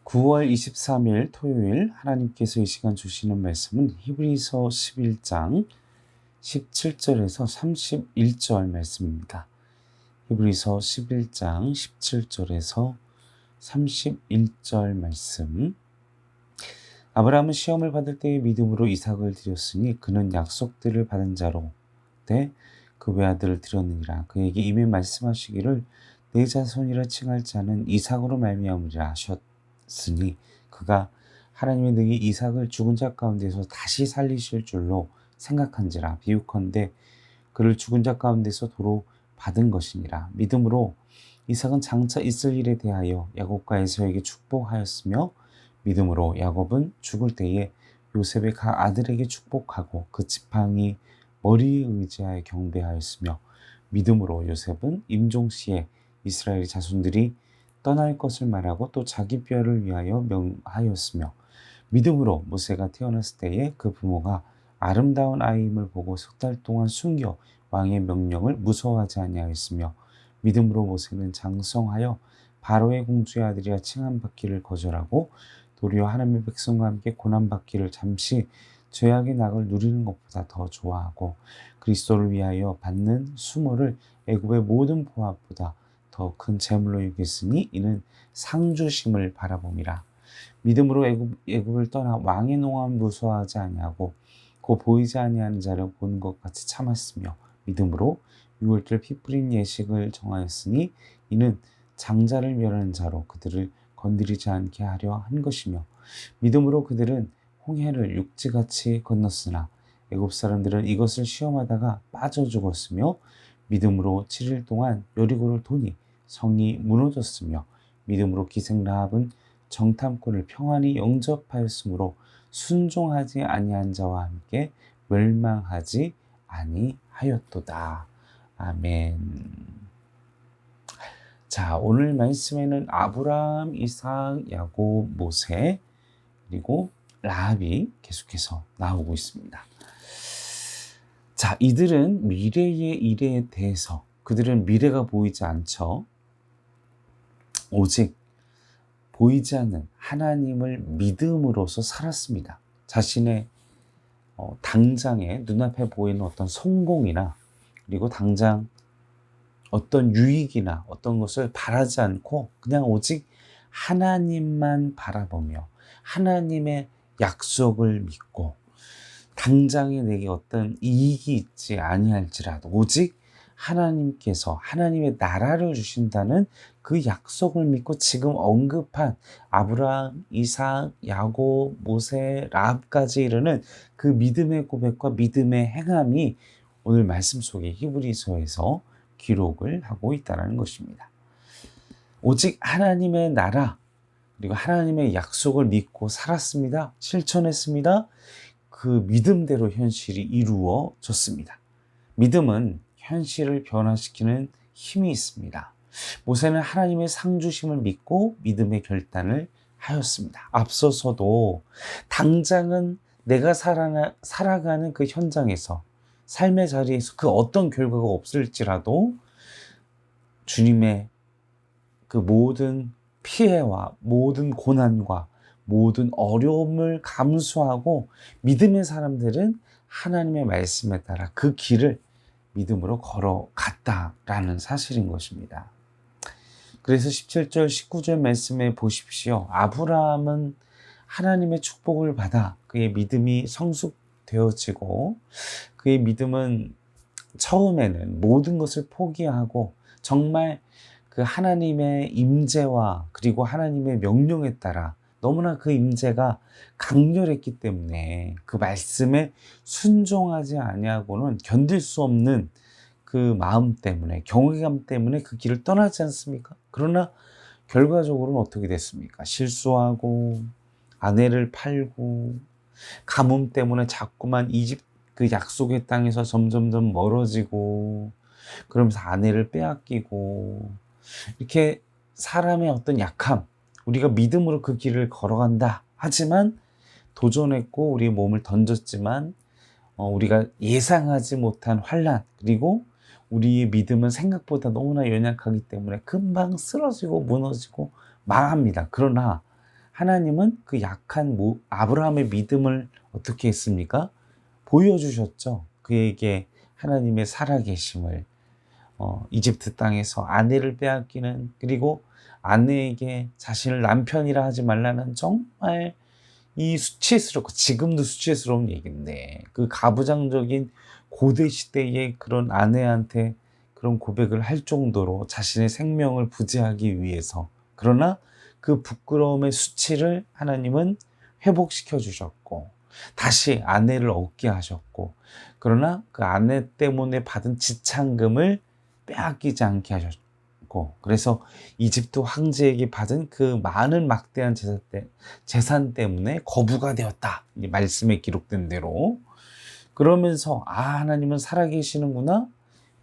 9월 23일 토요일 하나님께서 이 시간 주시는 말씀은 히브리서 11장 17절에서 31절 말씀입니다. 히브리서 11장 17절에서 31절 말씀. 아브라함은 시험을 받을 때의 믿음으로 이삭을 드렸으니 그는 약속들을 받은 자로 돼 그 외아들을 드렸느니라. 그에게 이미 말씀하시기를 내 자손이라 칭할 자는 이삭으로 말미암으리라 하셨으니 그가 하나님의 능히 이삭을 죽은 자 가운데서 다시 살리실 줄로 생각한지라. 비유컨대 그를 죽은 자 가운데서 도로 받은 것이니라. 믿음으로 이삭은 장차 있을 일에 대하여 야곱과 에서에게 축복하였으며 믿음으로 야곱은 죽을 때에 요셉의 각 아들에게 축복하고 그 지팡이 머리에 의지하여 경배하였으며 믿음으로 요셉은 임종시에 이스라엘 자손들이 떠날 것을 말하고 또 자기 뼈를 위하여 명하였으며 믿음으로 모세가 태어났을 때에 그 부모가 아름다운 아이임을 보고 석 달 동안 숨겨 왕의 명령을 무서워하지 아니하였으며 믿음으로 모세는 장성하여 바로의 공주의 아들이라 칭함받기를 거절하고 도리어 하나님의 백성과 함께 고난받기를 잠시 죄악의 낙을 누리는 것보다 더 좋아하고 그리스도를 위하여 받는 수모를 애굽의 모든 보합보다 더 큰 재물로 여겼으니 이는 상주심을 바라봄이라. 믿음으로 애굽을 떠나 왕의 농함 무서워하지 아니하고 곧 보이지 아니하는 자를 보는 것 같이 참았으며 믿음으로 6월절 피 뿌린 예식을 정하였으니 이는 장자를 멸하는 자로 그들을 건드리지 않게 하려 한 것이며 믿음으로 그들은 홍해를 육지같이 건넜으나 애굽 사람들은 이것을 시험하다가 빠져 죽었으며 믿음으로 7일 동안 여리고를 도니 성이 무너졌으며 믿음으로 기생 라합은 정탐꾼을 평안히 영접하였으므로 순종하지 아니한 자와 함께 멸망하지 아니하였도다. 아멘. 자, 오늘 말씀에는 아브라함, 이삭, 야곱, 모세 그리고 라합이 계속해서 나오고 있습니다. 자, 이들은 미래의 일에 대해서 그들은 미래가 보이지 않죠. 오직 보이지 않는 하나님을 믿음으로써 살았습니다. 자신의 당장에 눈앞에 보이는 어떤 성공이나 그리고 당장 어떤 유익이나 어떤 것을 바라지 않고 그냥 오직 하나님만 바라보며 하나님의 약속을 믿고 당장에 내게 어떤 이익이 있지 아니할지라도 오직 하나님께서 하나님의 나라를 주신다는 그 약속을 믿고 지금 언급한 아브라함, 이삭, 야곱, 모세, 라합까지 이르는 그 믿음의 고백과 믿음의 행함이 오늘 말씀 속에 히브리서에서 기록을 하고 있다는 것입니다. 오직 하나님의 나라 그리고 하나님의 약속을 믿고 살았습니다. 실천했습니다. 그 믿음대로 현실이 이루어졌습니다. 믿음은 현실을 변화시키는 힘이 있습니다. 모세는 하나님의 상주심을 믿고 믿음의 결단을 하였습니다. 앞서서도 당장은 내가 살아가는 그 현장에서 삶의 자리에서 그 어떤 결과가 없을지라도 주님의 그 모든 피해와 모든 고난과 모든 어려움을 감수하고 믿음의 사람들은 하나님의 말씀에 따라 그 길을 믿음으로 걸어갔다라는 사실인 것입니다. 그래서 17절, 19절 말씀에 보십시오. 아브라함은 하나님의 축복을 받아 그의 믿음이 성숙되어지고 그의 믿음은 처음에는 모든 것을 포기하고 정말 그 하나님의 임재와 그리고 하나님의 명령에 따라 너무나 그 임재가 강렬했기 때문에 그 말씀에 순종하지 아니하고는 견딜 수 없는 그 마음 때문에 경외감 때문에 그 길을 떠나지 않습니까? 그러나 결과적으로는 어떻게 됐습니까? 실수하고 아내를 팔고 가뭄 때문에 자꾸만 이집 그 약속의 땅에서 점점점 멀어지고 그러면서 아내를 빼앗기고 이렇게 사람의 어떤 약함 우리가 믿음으로 그 길을 걸어간다 하지만 도전했고 우리의 몸을 던졌지만 우리가 예상하지 못한 환난 그리고 우리의 믿음은 생각보다 너무나 연약하기 때문에 금방 쓰러지고 무너지고 망합니다. 그러나 하나님은 그 약한 아브라함의 믿음을 어떻게 했습니까? 보여주셨죠. 그에게 하나님의 살아계심을, 이집트 땅에서 아내를 빼앗기는, 그리고 아내에게 자신을 남편이라 하지 말라는 정말 이 수치스럽고, 지금도 수치스러운 얘기인데, 그 가부장적인 고대 시대의 그런 아내한테 그런 고백을 할 정도로 자신의 생명을 부지하기 위해서, 그러나 그 부끄러움의 수치를 하나님은 회복시켜 주셨고, 다시 아내를 얻게 하셨고, 그러나 그 아내 때문에 받은 지참금을 빼앗기지 않게 하셨고, 그래서 이집트 황제에게 받은 그 많은 막대한 재산 때문에 거부가 되었다. 이 말씀에 기록된 대로. 그러면서 하나님은 살아계시는구나.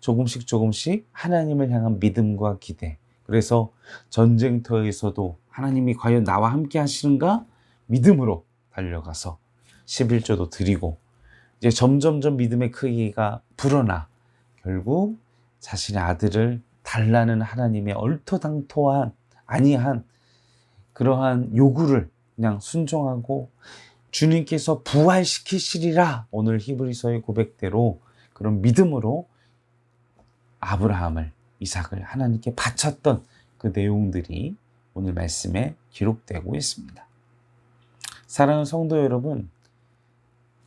조금씩 하나님을 향한 믿음과 기대. 그래서 전쟁터에서도 하나님이 과연 나와 함께 하시는가? 믿음으로 달려가서 11조도 드리고, 이제 점점점 믿음의 크기가 불어나 결국 자신의 아들을 달라는 하나님의 얼토당토한 아니한 그러한 요구를 그냥 순종하고, 주님께서 부활시키시리라, 오늘 히브리서의 고백대로 그런 믿음으로 아브라함을, 이삭을 하나님께 바쳤던 그 내용들이 오늘 말씀에 기록되고 있습니다. 사랑하는 성도 여러분,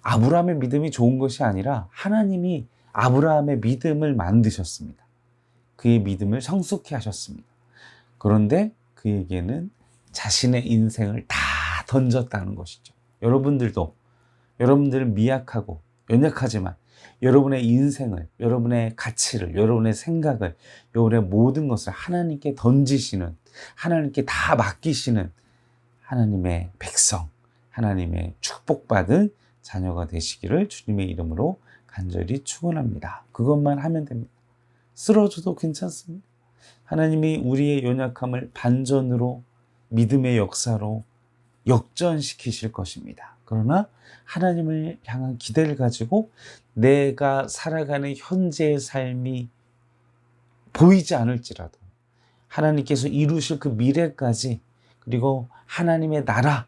아브라함의 믿음이 좋은 것이 아니라 하나님이 아브라함의 믿음을 만드셨습니다. 그의 믿음을 성숙케 하셨습니다. 그런데 그에게는 자신의 인생을 다 던졌다는 것이죠. 여러분들은 미약하고 연약하지만 여러분의 인생을, 여러분의 가치를, 여러분의 생각을, 여러분의 모든 것을 하나님께 던지시는, 하나님께 다 맡기시는 하나님의 백성, 하나님의 축복받은 자녀가 되시기를 주님의 이름으로 간절히 축원합니다. 그것만 하면 됩니다. 쓰러져도 괜찮습니다. 하나님이 우리의 연약함을 반전으로, 믿음의 역사로 역전시키실 것입니다. 그러나 하나님을 향한 기대를 가지고 내가 살아가는 현재의 삶이 보이지 않을지라도 하나님께서 이루실 그 미래까지, 그리고 하나님의 나라,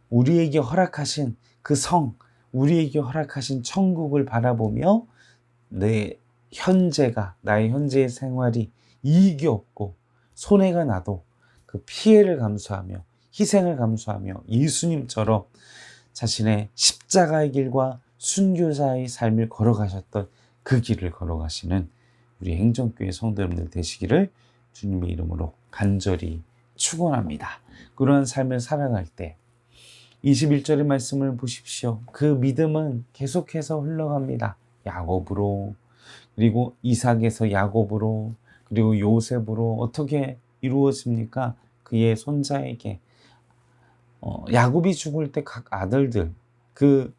우리에게 허락하신 그 성, 우리에게 허락하신 천국을 바라보며 나의 현재의 생활이 이익이 없고 손해가 나도 그 피해를 감수하며 희생을 감수하며 예수님처럼 자신의 십자가의 길과 순교자의 삶을 걸어가셨던 그 길을 걸어가시는 우리 행정교회 성도 여러분들 되시기를 주님의 이름으로 간절히 축원합니다. 그러한 삶을 살아갈 때 21절의 말씀을 보십시오. 그 믿음은 계속해서 흘러갑니다. 야곱으로, 그리고 이삭에서 야곱으로, 그리고 요셉으로 어떻게 이루어집니까? 그의 손자에게, 야곱이 죽을 때 각 아들들, 그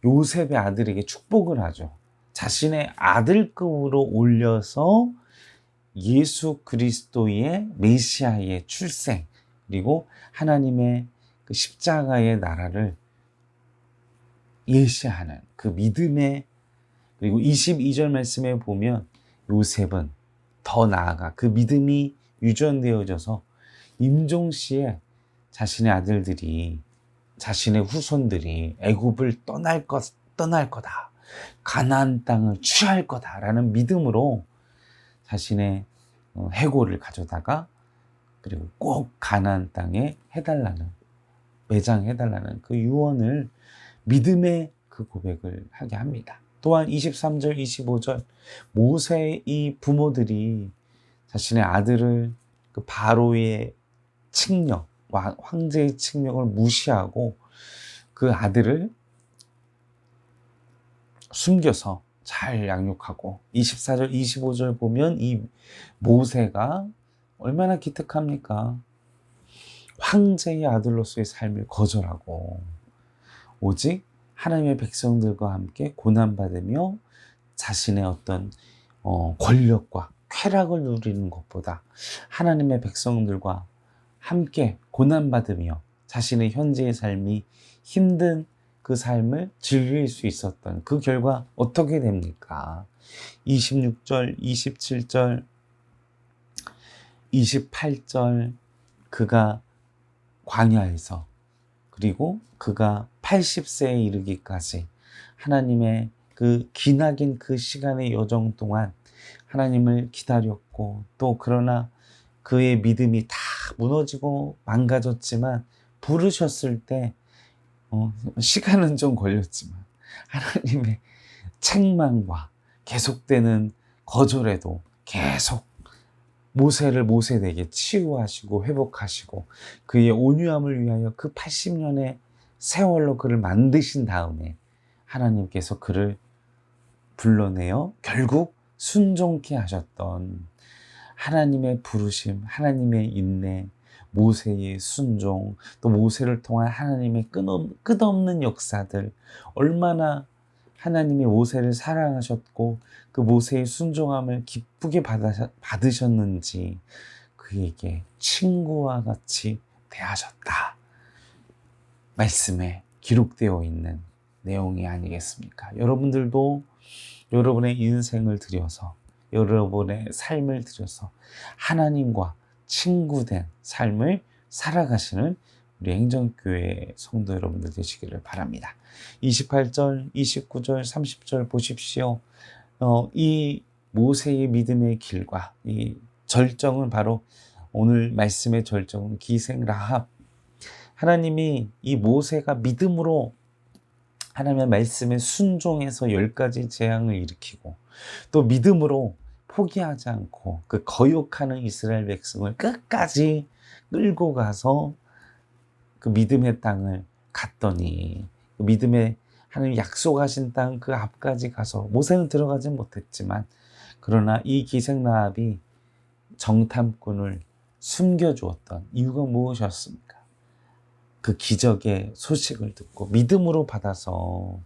요셉의 아들에게 축복을 하죠. 자신의 아들급으로 올려서 예수 그리스도의 메시아의 출생, 그리고 하나님의 그 십자가의 나라를 예시하는 그 믿음의, 그리고 22절 말씀에 보면 요셉은 더 나아가 그 믿음이 유전되어져서 임종시에 자신의 아들들이, 자신의 후손들이 애굽을 떠날 거다, 가나안 땅을 취할 거다라는 믿음으로 자신의 해골을 가져다가, 그리고 꼭 가나안 땅에 매장해달라는 그 유언을, 믿음의 그 고백을 하게 합니다. 또한 23절, 25절 모세의 이 부모들이 자신의 아들을 그 바로의 칙령, 황제의 칙령을 무시하고 그 아들을 숨겨서 잘 양육하고, 24절, 25절 보면 이 모세가 얼마나 기특합니까? 황제의 아들로서의 삶을 거절하고 오직 하나님의 백성들과 함께 고난받으며 자신의 어떤 권력과 쾌락을 누리는 것보다 하나님의 백성들과 함께 고난받으며 자신의 현재의 삶이 힘든 그 삶을 즐길 수 있었던 그 결과 어떻게 됩니까? 26절, 27절, 28절 그가 광야에서 그리고 그가 80세에 이르기까지 하나님의 그 기나긴 그 시간의 여정 동안 하나님을 기다렸고, 또 그러나 그의 믿음이 다 무너지고 망가졌지만 부르셨을 때 시간은 좀 걸렸지만 하나님의 책망과 계속되는 거절에도 계속 모세를 모세에게 치유하시고 회복하시고 그의 온유함을 위하여 그 80년의 세월로 그를 만드신 다음에 하나님께서 그를 불러내어 결국 순종케 하셨던 하나님의 부르심, 하나님의 인내, 모세의 순종, 또 모세를 통한 하나님의 끝없는 역사들, 얼마나 하나님이 모세를 사랑하셨고 그 모세의 순종함을 기쁘게 받으셨는지 그에게 친구와 같이 대하셨다. 말씀에 기록되어 있는 내용이 아니겠습니까? 여러분들도 여러분의 인생을 들여서, 여러분의 삶을 들여서 하나님과 친구된 삶을 살아가시는 우리 행정교회 성도 여러분들 되시기를 바랍니다. 28절, 29절, 30절 보십시오. 이 모세의 믿음의 길과 이 절정은 바로 오늘 말씀의 절정은 기생 라합. 하나님이 이 모세가 믿음으로 하나님의 말씀에 순종해서 10가지 재앙을 일으키고 또 믿음으로 포기하지 않고 그 거역하는 이스라엘 백성을 끝까지 끌고 가서 그 믿음의 땅을 갔더니 그 믿음의 하나님 약속하신 땅 그 앞까지 가서 모세는 들어가지 못했지만 그러나 이 기생 라합이 정탐꾼을 숨겨주었던 이유가 무엇이었습니까? 그 기적의 소식을 듣고 믿음으로 받아서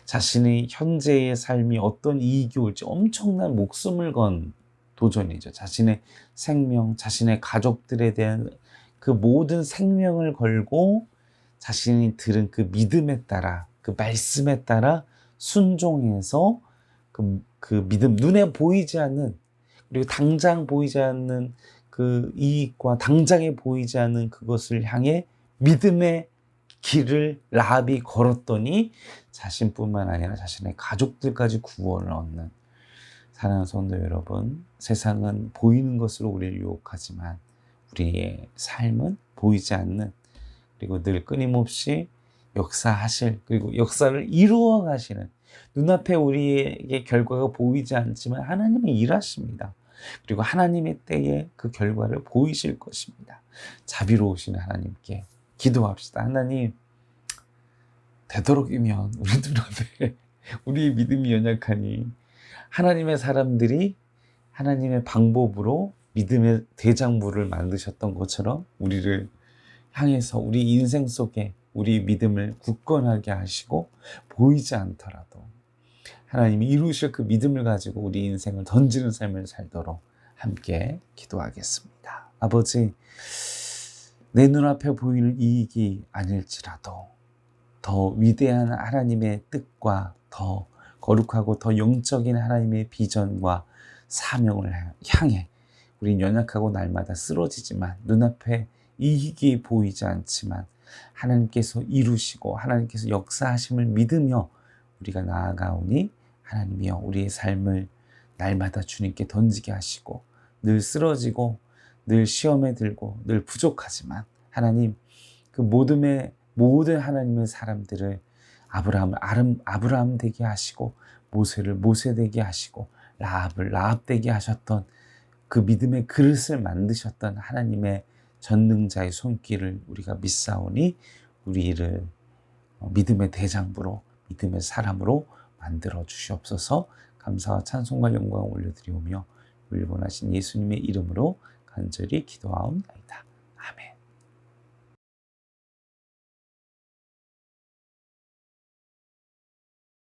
자신의 현재의 삶이 어떤 이익이 올지 엄청난 목숨을 건 도전이죠. 자신의 생명, 자신의 가족들에 대한 그 모든 생명을 걸고 자신이 들은 그 믿음에 따라, 그 말씀에 따라 순종해서 그 믿음, 눈에 보이지 않는, 그리고 당장 보이지 않는 그 이익과 당장에 보이지 않는 그것을 향해 믿음의 길을 라합이 걸었더니 자신뿐만 아니라 자신의 가족들까지 구원을 얻는. 사랑하는 성도 여러분, 세상은 보이는 것으로 우리를 유혹하지만 우리의 삶은 보이지 않는, 그리고 늘 끊임없이 역사하실, 그리고 역사를 이루어 가시는, 눈앞에 우리에게 결과가 보이지 않지만 하나님이 일하십니다. 그리고 하나님의 때에 그 결과를 보이실 것입니다. 자비로우신 하나님께 기도합시다. 하나님, 되도록이면 우리 눈앞에 우리의 믿음이 연약하니 하나님의 사람들이 하나님의 방법으로 믿음의 대장부를 만드셨던 것처럼 우리를 향해서 우리 인생 속에 우리 믿음을 굳건하게 하시고 보이지 않더라도 하나님이 이루실 그 믿음을 가지고 우리 인생을 던지는 삶을 살도록 함께 기도하겠습니다. 아버지, 내 눈앞에 보이는 이익이 아닐지라도 더 위대한 하나님의 뜻과 더 거룩하고 더 영적인 하나님의 비전과 사명을 향해 우린 연약하고 날마다 쓰러지지만 눈앞에 이익이 보이지 않지만 하나님께서 이루시고 하나님께서 역사하심을 믿으며 우리가 나아가오니 하나님이여 우리의 삶을 날마다 주님께 던지게 하시고 늘 쓰러지고 늘 시험에 들고 늘 부족하지만 하나님 그 모든 하나님의 사람들을 아브라함을 아브라함 되게 하시고 모세를 모세 되게 하시고 라합을 라합 되게 하셨던 그 믿음의 그릇을 만드셨던 하나님의 전능자의 손길을 우리가 믿사오니 우리를 믿음의 대장부로 믿음의 사람으로 만들어 주시옵소서. 감사와 찬송과 영광을 올려드리오며 일본하신 예수님의 이름으로 간절히 기도하옵나이다. 아멘.